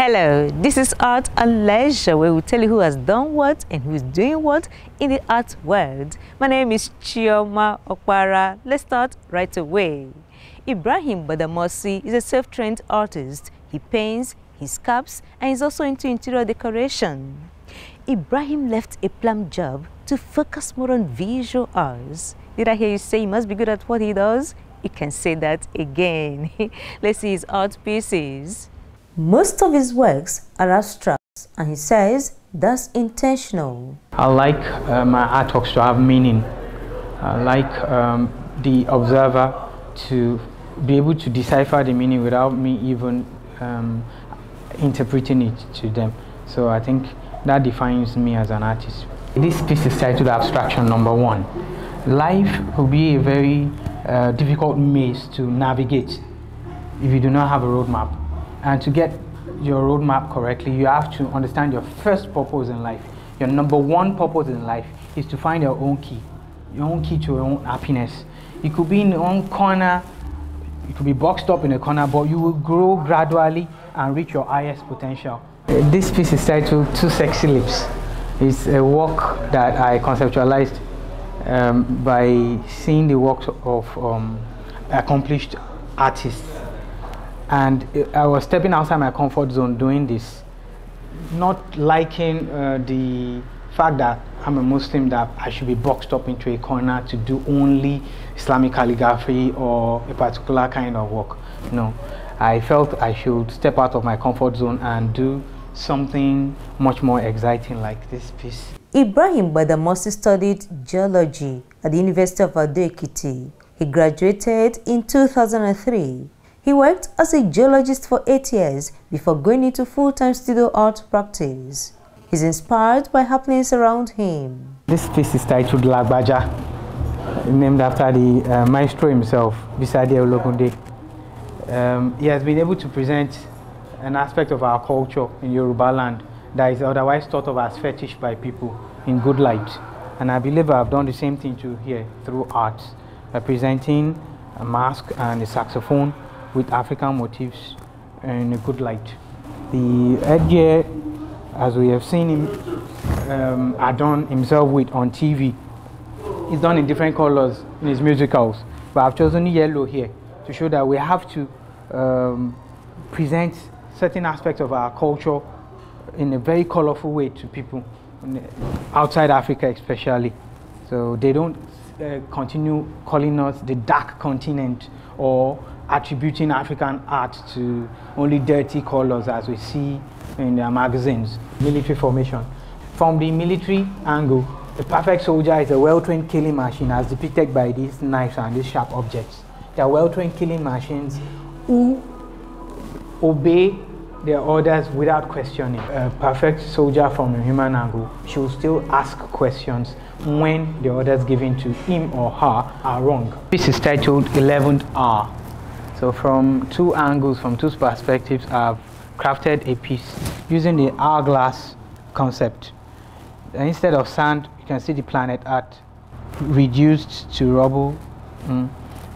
Hello, this is Art and Leisure, where we tell you who has done what and who is doing what in the art world. My name is Chioma Okpara. Let's start right away. Ibrahim Badamasi is a self-trained artist. He paints, he sculpts, and he's also into interior decoration. Ibrahim left a plum job to focus more on visual arts. Did I hear you say he must be good at what he does? You can say that again. Let's see his art pieces. Most of his works are abstract, and he says that's intentional. I like my artworks to have meaning. I like the observer to be able to decipher the meaning without me even interpreting it to them. So I think that defines me as an artist. This piece is titled Abstraction Number 1. Life will be a very difficult maze to navigate if you do not have a roadmap. And to get your roadmap correctly, you have to understand your first purpose in life. Your number one purpose in life is to find your own key to your own happiness. You could be in your own corner, you could be boxed up in a corner, but you will grow gradually and reach your highest potential. This piece is titled Two Sexy Lips. It's a work that I conceptualized by seeing the works of accomplished artists. And I was stepping outside my comfort zone doing this, not liking the fact that I'm a Muslim, that I should be boxed up into a corner to do only Islamic calligraphy or a particular kind of work. No, I felt I should step out of my comfort zone and do something much more exciting like this piece. Ibrahim Badamasi studied geology at the University of Ado-Ekiti. He graduated in 2003. He worked as a geologist for 8 years before going into full-time studio art practice. He's inspired by happenings around him. This piece is titled Lagbaja, named after the maestro himself, Bisade Ologunde. He has been able to present an aspect of our culture in Yoruba land that is otherwise thought of as fetish by people in good light. And I believe I've done the same thing to here through art, by presenting a mask and a saxophone with African motifs in a good light. The headgear, as we have seen him adorn himself with on TV, is done in different colors in his musicals, but I've chosen yellow here to show that we have to present certain aspects of our culture in a very colorful way to people outside Africa especially, so they don't continue calling us the dark continent or attributing African art to only dirty colors as we see in their magazines. Military formation. From the military angle, a perfect soldier is a well-trained killing machine as depicted by these knives and these sharp objects. They are well-trained killing machines who obey their orders without questioning. A perfect soldier from a human angle should still ask questions when the orders given to him or her are wrong. This is titled 11th Hour. So from two angles, from two perspectives, I've crafted a piece using the hourglass concept. And instead of sand, you can see the planet Earth reduced to rubble.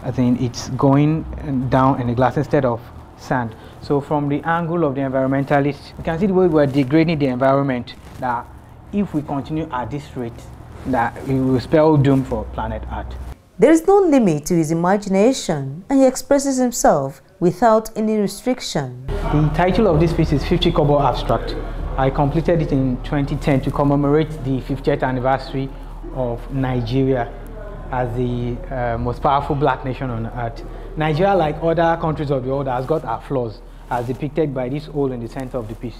I think it's going down in the glass instead of sand. So from the angle of the environmentalist, you can see the way we're degrading the environment, that if we continue at this rate, that it will spell doom for planet Earth. There is no limit to his imagination, and he expresses himself without any restriction. The title of this piece is 50 Kobo Abstract. I completed it in 2010 to commemorate the 50th anniversary of Nigeria as the most powerful black nation on earth. Nigeria, like other countries of the world, has got our flaws, as depicted by this hole in the center of the piece.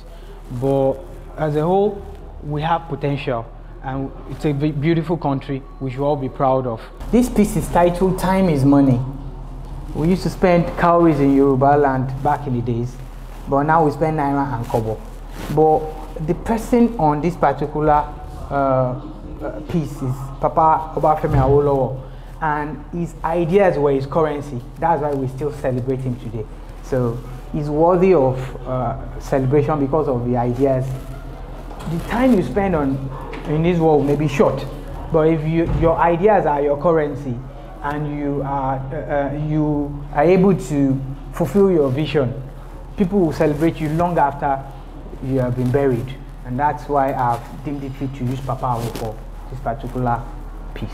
But as a whole, we have potential. And it's a beautiful country we should all be proud of. This piece is titled Time is Money. We used to spend cowries in Yoruba land back in the days, but now we spend Naira and Kobo. But the person on this particular piece is Papa Obafemi Awolowo, and his ideas were his currency. That's why we still celebrate him today. So he's worthy of celebration because of the ideas. The time you spend in this world may be short, but if your ideas are your currency and you are able to fulfill your vision, people will celebrate you long after you have been buried. And that's why I've deemed it fit to use papawo for this particular piece.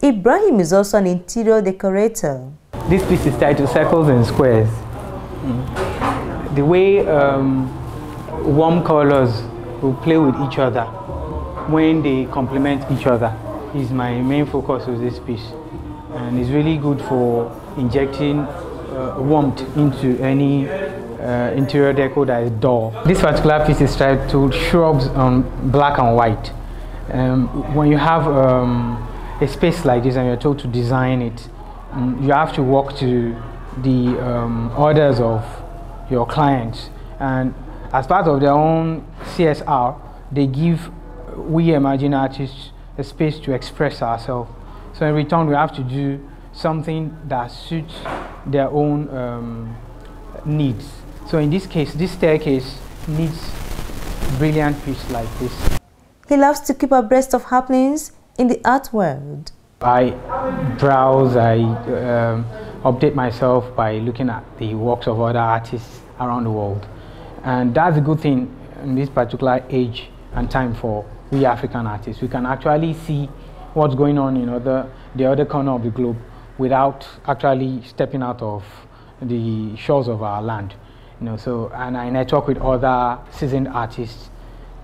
Ibrahim is also an interior decorator. This piece is titled Circles and Squares. The way warm colors will play with each other when they complement each other is my main focus with this piece. And it's really good for injecting warmth into any interior deco that is dull. This particular piece is titled Shrubs on Black and White. When you have a space like this and you're told to design it, you have to walk to the orders of your clients, and as part of their own CSR, they give we emerging artists a space to express ourselves. So in return, we have to do something that suits their own needs. So in this case, this staircase needs a brilliant piece like this. He loves to keep abreast of happenings in the art world. I browse, I update myself by looking at the works of other artists around the world. And that's a good thing in this particular age and time for we African artists. We can actually see what's going on in the other corner of the globe without actually stepping out of the shores of our land. So, and I network with other seasoned artists.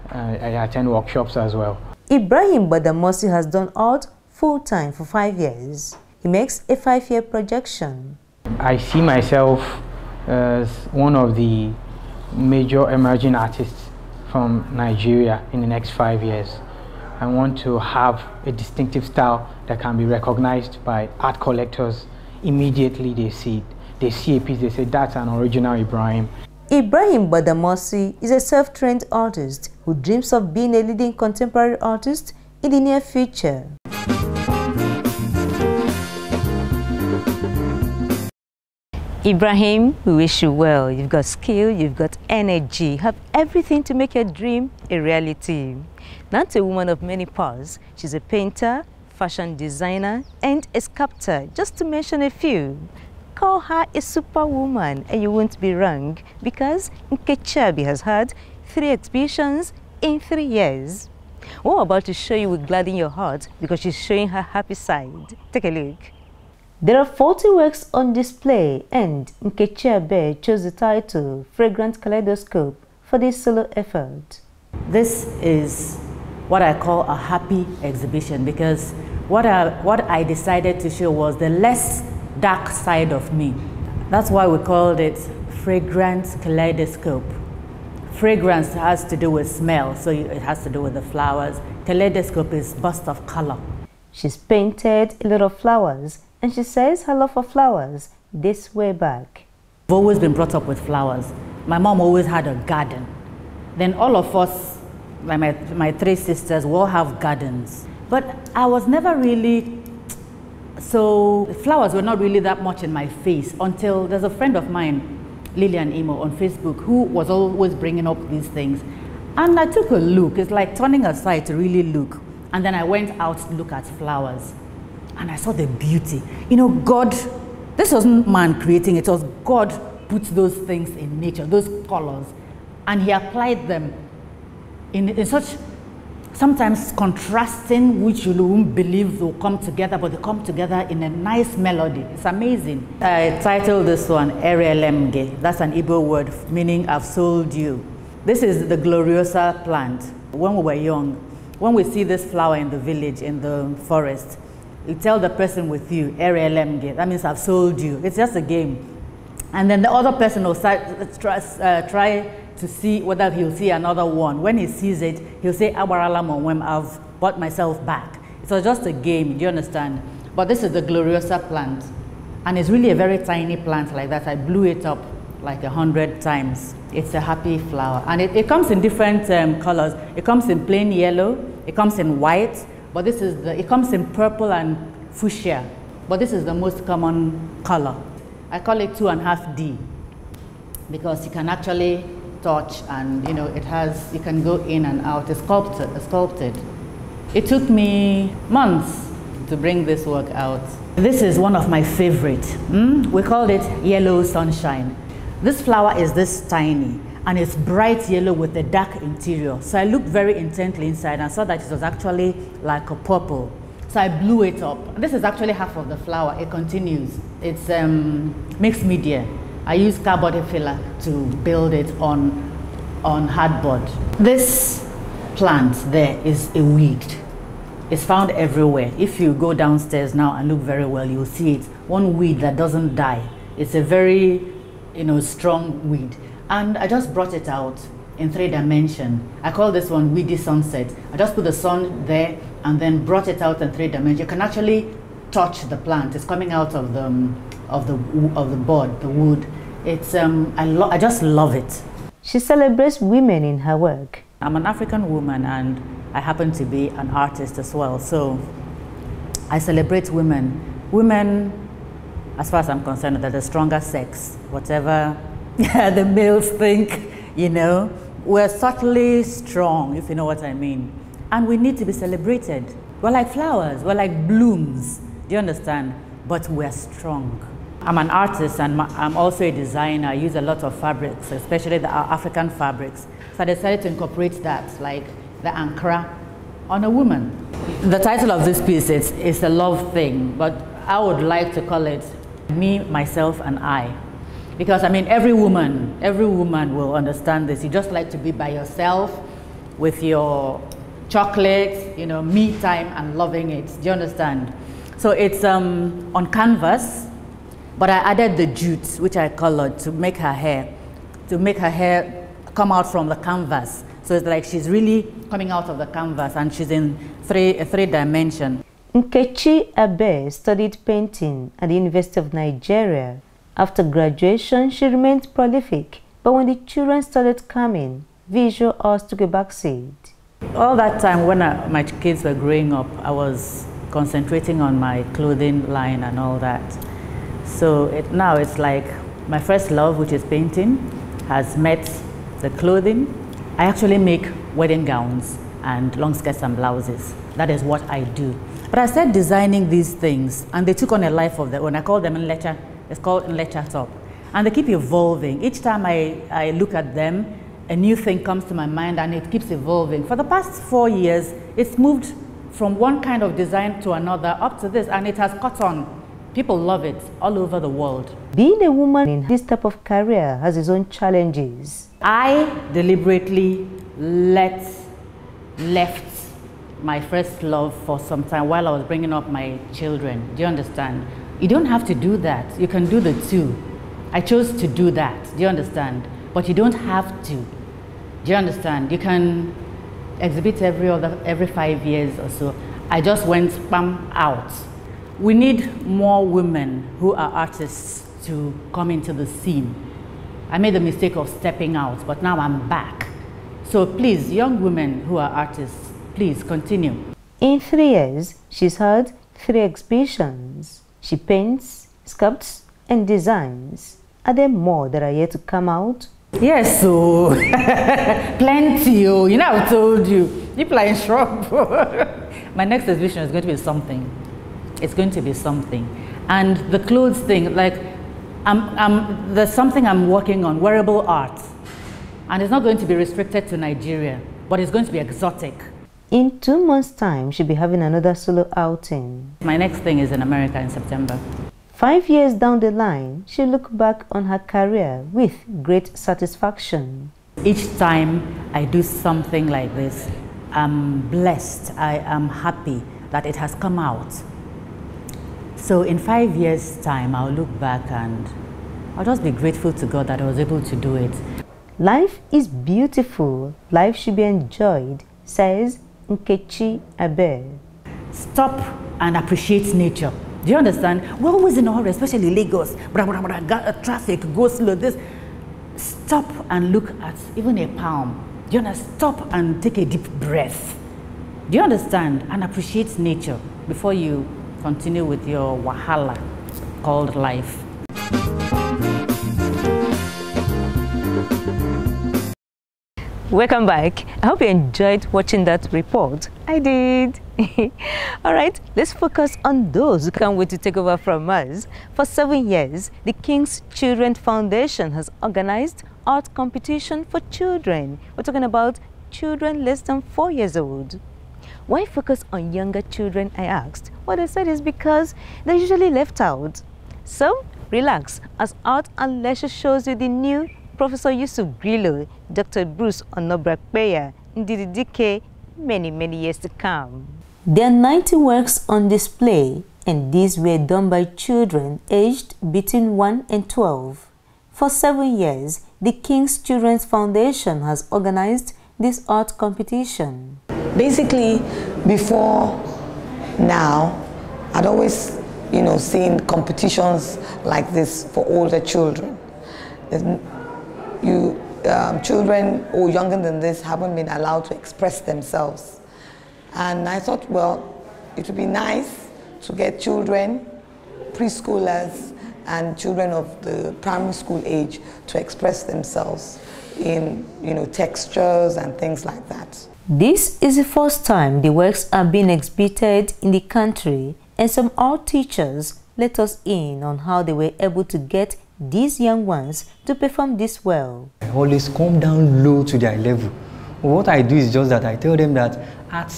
I attend workshops as well. Ibrahim Badamasi has done art full-time for 5 years. He makes a 5-year projection. I see myself as one of the major emerging artists from Nigeria in the next 5 years. I want to have a distinctive style that can be recognized by art collectors. Immediately they see it. They see a piece, they say, that's an original Ibrahim. Ibrahim Badamasi is a self-trained artist who dreams of being a leading contemporary artist in the near future. Ibrahim, we wish you well. You've got skill, you've got energy, you have everything to make your dream a reality. Not a woman of many parts. She's a painter, fashion designer, and a sculptor, just to mention a few. Call her a superwoman and you won't be wrong, because Nkechi Abii has had 3 exhibitions in 3 years. What we're about to show you will gladden your heart because she's showing her happy side. Take a look. There are 40 works on display, and Nkechi Abii chose the title Fragrant Kaleidoscope for this solo effort. This is what I call a happy exhibition, because what I decided to show was the less dark side of me. That's why we called it Fragrant Kaleidoscope. Fragrance has to do with smell, so it has to do with the flowers. Kaleidoscope is burst of color. She's painted a lot of flowers, and she says her love for flowers dates way back. I've always been brought up with flowers. My mom always had a garden. Then all of us, like my 3 sisters, we all have gardens. But I was never really, so flowers were not really that much in my face until there's a friend of mine, Lillian Imo, on Facebook, who was always bringing up these things. And I took a look. It's like turning aside to really look. And then I went out to look at flowers. And I saw the beauty. God, this wasn't man creating it, was God put those things in nature, those colors. And he applied them in such, sometimes contrasting, which you won't believe will come together, but they come together in a nice melody. It's amazing. I titled this one, Erelemge. That's an Igbo word meaning I've sold you. This is the Gloriosa plant. When we were young, when we see this flower in the village, in the forest, you tell the person with you, Erelemge. That means I've sold you. It's just a game. And then the other person will try to see whether he'll see another one. When he sees it, he'll say, Abaralamo, when I've bought myself back. It was just a game, do you understand? But this is the Gloriosa plant. And it's really a very tiny plant like that. I blew it up like 100 times. It's a happy flower. And it comes in different colors. It comes in plain yellow, it comes in white, but it comes in purple and fuchsia. But this is the most common color. I call it 2.5D because you can actually touch, and you can go in and out. It's sculpted. It took me months to bring this work out. This is one of my favorite. We called it Yellow Sunshine. This flower is this tiny, and it's bright yellow with a dark interior. So I looked very intently inside and saw that it was actually like a purple. So I blew it up. This is actually half of the flower. It continues. It's mixed media. I use cardboard filler to build it on hardboard. This plant there is a weed. It's found everywhere. If you go downstairs now and look very well, you'll see it. One weed that doesn't die. It's a very, strong weed. And I just brought it out in 3 dimensions. I call this one weedy sunset. I just put the sun there and then brought it out in 3 dimensions. You can actually touch the plant. It's coming out of the bud, the wood. It's I just love it. She celebrates women in her work. I'm an African woman and I happen to be an artist as well. So I celebrate women. Women, as far as I'm concerned, they're the stronger sex. Whatever the males think, we're subtly strong, if you know what I mean. And we need to be celebrated. We're like flowers, we're like blooms. Do you understand? But we're strong. I'm an artist and I'm also a designer. I use a lot of fabrics, especially the African fabrics. So I decided to incorporate that, like the ankara on a woman. The title of this piece is a love thing, but I would like to call it Me, Myself, and I. Because every woman will understand this. You just like to be by yourself with your chocolates, me time and loving it. Do you understand? So it's on canvas, but I added the jute, which I colored to make her hair come out from the canvas. So it's like she's really coming out of the canvas and she's in three dimension. Nkechi Abii studied painting at the University of Nigeria. After graduation, she remained prolific, but when the children started coming, visual arts took a backseat. All that time when my kids were growing up, I was concentrating on my clothing line and all that. So now it's like my first love, which is painting, has met the clothing. I actually make wedding gowns and long skirts and blouses. That is what I do. But I started designing these things and they took on a life of their own. I call them nlecha. It's called nlecha top. And they keep evolving. Each time I look at them, a new thing comes to my mind and it keeps evolving. For the past 4 years, it's moved from one kind of design to another up to this, and it has caught on. People love it all over the world. Being a woman in this type of career has its own challenges. I deliberately left my first love for some time while I was bringing up my children. Do you understand? You don't have to do that. You can do the two. I chose to do that. Do you understand? But you don't have to. Do you understand? You can exhibit every 5 years or so. I just went spam out. We need more women who are artists to come into the scene. I made the mistake of stepping out, but now I'm back. So please, young women who are artists, please continue. In 3 years, she's had 3 exhibitions. She paints, sculpts, and designs. Are there more that are yet to come out? Yes, so plenty. I've told you. People are in shock. My next exhibition is going to be something. It's going to be something. And the clothes thing, like, there's something I'm working on, wearable art. And it's not going to be restricted to Nigeria, but it's going to be exotic. In 2 months' time, she'll be having another solo outing. My next thing is in America in September. 5 years down the line, she'll look back on her career with great satisfaction. Each time I do something like this, I'm blessed, I am happy that it has come out. So in 5 years' time, I'll look back and I'll just be grateful to God that I was able to do it. Life is beautiful. Life should be enjoyed, says Nkechi Abii. Stop and appreciate nature. Do you understand? We're always in a hurry, especially Lagos. Traffic, go slow, this. Stop and look at even a palm. Do you understand? Stop and take a deep breath. Do you understand? And appreciate nature before you continue with your wahala called life. Welcome back. I hope you enjoyed watching that report. I did. All right, let's focus on those who can't wait to take over from us. For 7 years, the King's Children Foundation has organized art competition for children. We're talking about children less than 4 years old. Why focus on younger children, I asked. What they said is because they're usually left out. So, relax as Art and Leisure shows you the new Professor Yusuf Grillo, Dr. Bruce Onobrakpeya, Ndidi Dike, many years to come. There are 90 works on display, and these were done by children aged between 1 and 12. For 7 years, the King's Children's Foundation has organized this art competition. Basically, before now, I'd always, seen competitions like this for older children. Children or younger than this haven't been allowed to express themselves. And I thought, well, it would be nice to get children, preschoolers, and children of the primary school age to express themselves in, textures and things like that. This is the first time the works are being exhibited in the country, and some art teachers let us in on how they were able to get these young ones to perform this well. I always come down low to their level. What I do is just that I tell them that art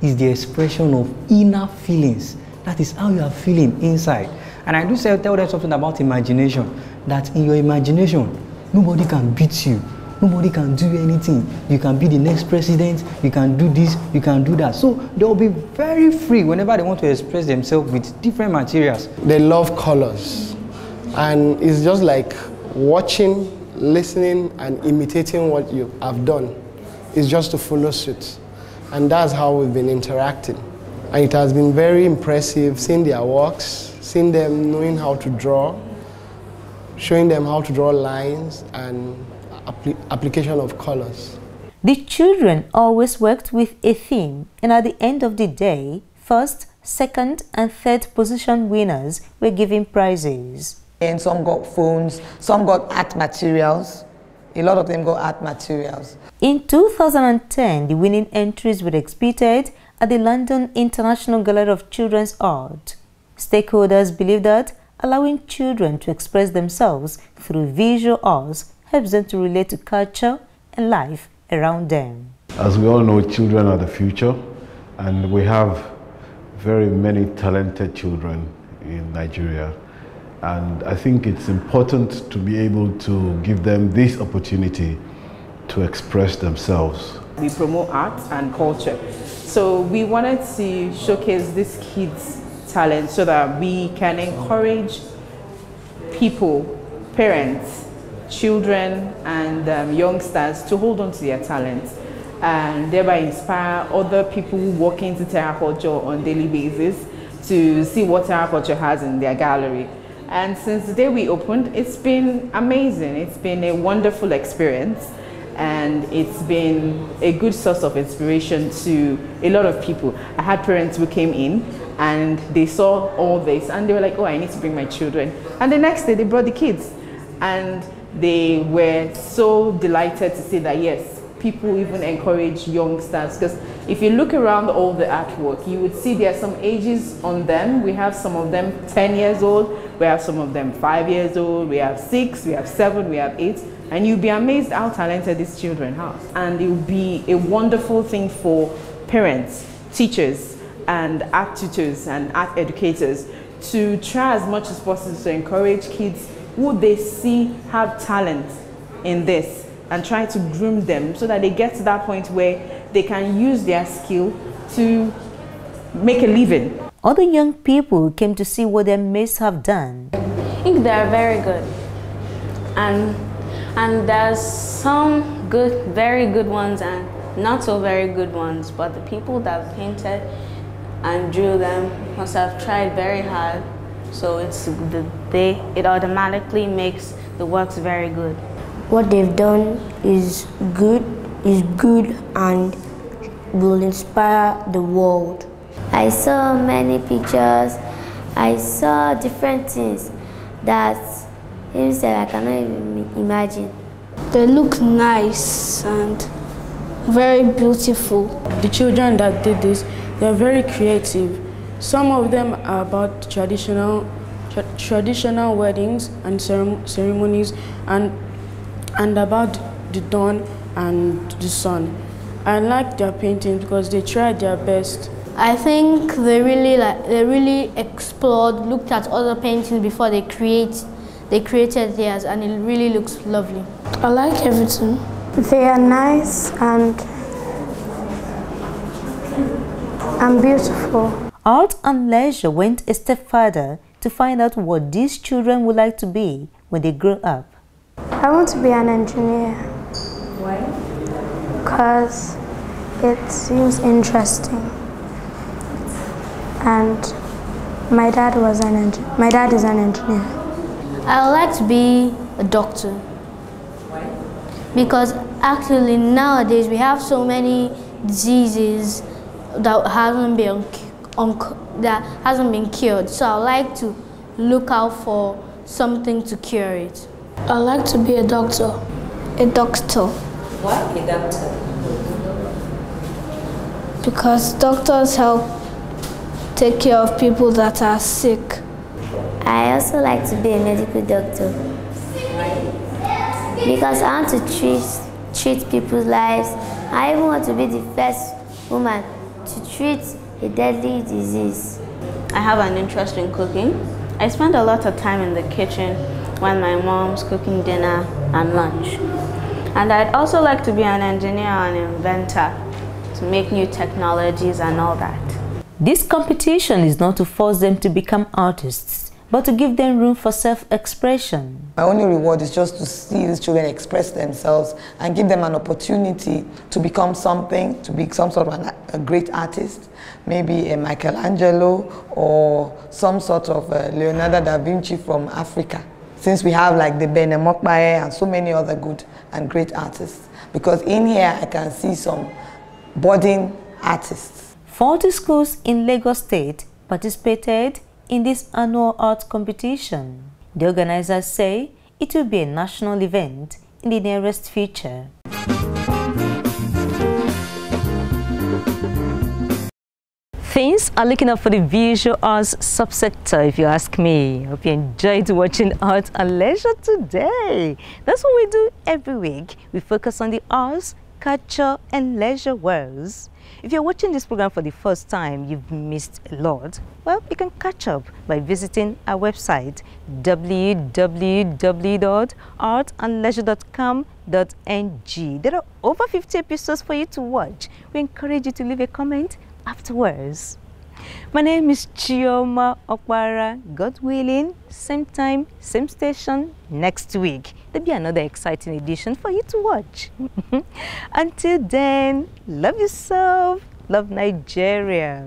is the expression of inner feelings. That is how you are feeling inside. And I do tell them something about imagination, that in your imagination, nobody can beat you. Nobody can do anything. You can be the next president, you can do this, you can do that. So they'll be very free whenever they want to express themselves with different materials. They love colors. And it's just like watching, listening, and imitating what you have done. It's just to follow suit. And that's how we've been interacting. And it has been very impressive seeing their works, seeing them knowing how to draw, showing them how to draw lines and application of colors. The children always worked with a theme, and at the end of the day, first, second, and third position winners were given prizes. And some got phones, some got art materials. A lot of them got art materials. In 2010, the winning entries were exhibited at the London International Gallery of Children's Art. Stakeholders believe that allowing children to express themselves through visual arts helps them to relate to culture and life around them. As we all know, children are the future, and we have very many talented children in Nigeria. And I think it's important to be able to give them this opportunity to express themselves. We promote art and culture. So we wanted to showcase this kids' talent so that we can encourage people, parents, children and youngsters to hold on to their talents and thereby inspire other people who walk into terra culture on a daily basis to see what terra culture has in their gallery. And since the day we opened, it's been amazing. It's been a wonderful experience, and it's been a good source of inspiration to a lot of people. I had parents who came in and they saw all this and they were like, oh, I need to bring my children. And the next day they brought the kids, and they were so delighted to see that, yes, people even encourage youngsters, because if you look around all the artwork, you would see there are some ages on them. We have some of them 10 years old, we have some of them 5 years old, we have 6, we have 7, we have 8, and you'll be amazed how talented these children have. And it will be a wonderful thing for parents, teachers, and art tutors and art educators to try as much as possible to encourage kids who they see have talent in this, and try to groom them so that they get to that point where they can use their skill to make a living. Other young people came to see what their mates have done. I think they're very good, and there's some good, very good ones and not so very good ones, but the people that painted and drew them must have tried very hard, so it automatically makes the works very good. What they've done is good and will inspire the world. I saw many pictures. I saw different things that even said I cannot even imagine. They look nice and very beautiful. The children that did this, they're very creative. Some of them are about traditional weddings and ceremonies, and about the dawn and the sun. I like their paintings because they tried their best. I think they really explored, looked at other paintings before they created theirs, and it really looks lovely. I like everything. They are nice and beautiful. Art and Leisure went a step further to find out what these children would like to be when they grow up. I want to be an engineer. Why? Because it seems interesting. And my dad is an engineer. I would like to be a doctor. Why? Because actually nowadays we have so many diseases that hasn't been cured. So I would like to look out for something to cure it. I like to be a doctor. A doctor. Why a doctor? Because doctors help take care of people that are sick. I also like to be a medical doctor. Because I want to treat people's lives. I even want to be the first woman to treat a deadly disease. I have an interest in cooking. I spend a lot of time in the kitchen when my mom's cooking dinner and lunch. And I'd also like to be an engineer and inventor to make new technologies and all that. This competition is not to force them to become artists, but to give them room for self-expression. My only reward is just to see these children express themselves and give them an opportunity to become something, to be some sort of a great artist, maybe a Michelangelo or some sort of Leonardo da Vinci from Africa. Since we have like the Bene Mokbae and so many other good and great artists. Because in here I can see some budding artists. 40 schools in Lagos State participated in this annual art competition. The organizers say it will be a national event in the nearest future. Things are looking up for the visual arts subsector, if you ask me. Hope you enjoyed watching Art and Leisure today. That's what we do every week. We focus on the arts, culture, and leisure worlds. If you're watching this program for the first time, you've missed a lot. Well, you can catch up by visiting our website, www.artandleisure.com.ng. There are over 50 episodes for you to watch. We encourage you to leave a comment afterwards. My name is Chioma Okpara. God willing, same time, same station next week. There'll be another exciting edition for you to watch. Until then, love yourself, love Nigeria.